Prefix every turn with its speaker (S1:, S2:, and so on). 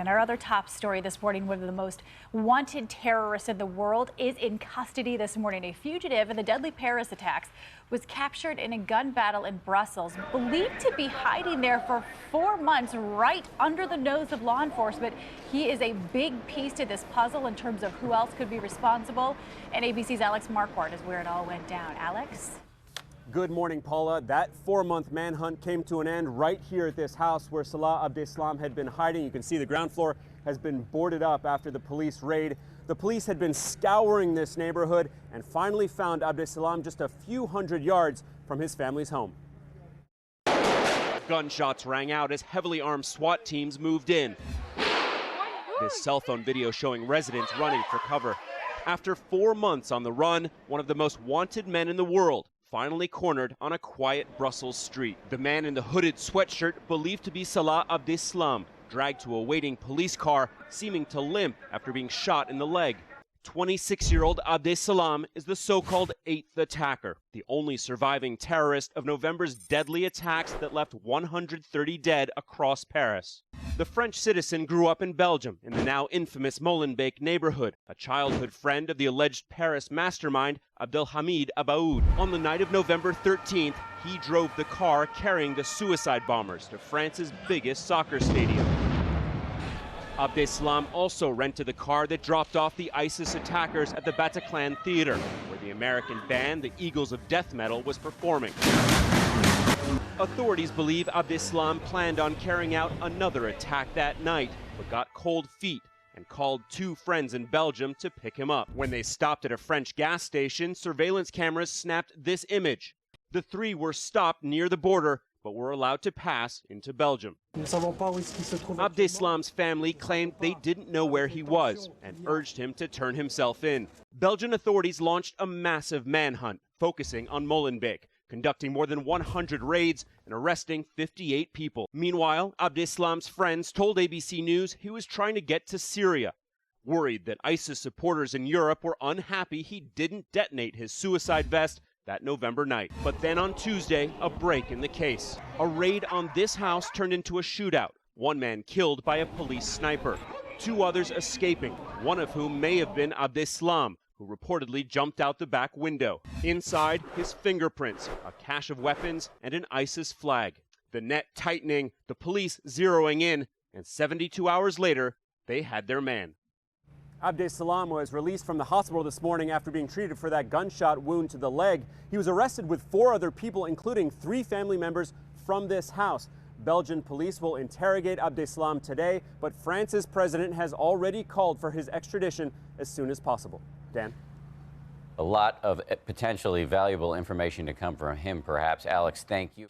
S1: And our other top story this morning, one of the most wanted terrorists in the world is in custody this morning. A fugitive in the deadly Paris attacks was captured in a gun battle in Brussels, believed to be hiding there for 4 months right under the nose of law enforcement. He is a big piece to this puzzle in terms of who else could be responsible. And ABC's Alex Marquardt is where it all went down. Alex?
S2: Good morning, Paula. That 4-month manhunt came to an end right here at this house where Salah Abdeslam had been hiding. You can see the ground floor has been boarded up after the police raid. The police had been scouring this neighborhood and finally found Abdeslam just a few hundred yards from his family's home. Gunshots rang out as heavily armed SWAT teams moved in. This cell phone video showing residents running for cover. After 4 months on the run, one of the most wanted men in the world finally cornered on a quiet Brussels street. The man in the hooded sweatshirt, believed to be Salah Abdeslam, dragged to a waiting police car, seeming to limp after being shot in the leg. 26-year-old Abdeslam is the so-called 8th attacker, the only surviving terrorist of November's deadly attacks that left 130 dead across Paris. The French citizen grew up in Belgium in the now infamous Molenbeek neighborhood, a childhood friend of the alleged Paris mastermind Abdelhamid Abaoud. On the night of November 13th, he drove the car carrying the suicide bombers to France's biggest soccer stadium. Abdeslam also rented the car that dropped off the ISIS attackers at the Bataclan Theater, where the American band, the Eagles of Death Metal, was performing. Authorities believe Abdeslam planned on carrying out another attack that night, but got cold feet and called 2 friends in Belgium to pick him up. When they stopped at a French gas station, surveillance cameras snapped this image. The 3 were stopped near the border, but were allowed to pass into Belgium. Abdeslam's family claimed they didn't know where he was and urged him to turn himself in. Belgian authorities launched a massive manhunt focusing on Molenbeek, conducting more than 100 raids and arresting 58 people. Meanwhile, Abdeslam's friends told ABC News he was trying to get to Syria, worried that ISIS supporters in Europe were unhappy he didn't detonate his suicide vest that November night. But then on Tuesday, a break in the case. A raid on this house turned into a shootout. 1 man killed by a police sniper. 2 others escaping, one of whom may have been Abdeslam, who reportedly jumped out the back window. Inside, his fingerprints, a cache of weapons, and an ISIS flag. The net tightening, the police zeroing in, and 72 hours later, they had their man. Abdeslam was released from the hospital this morning after being treated for that gunshot wound to the leg. He was arrested with 4 other people, including 3 family members from this house. Belgian police will interrogate Abdeslam today, but France's president has already called for his extradition as soon as possible. Dan?
S3: A lot of potentially valuable information to come from him, perhaps. Alex, thank you.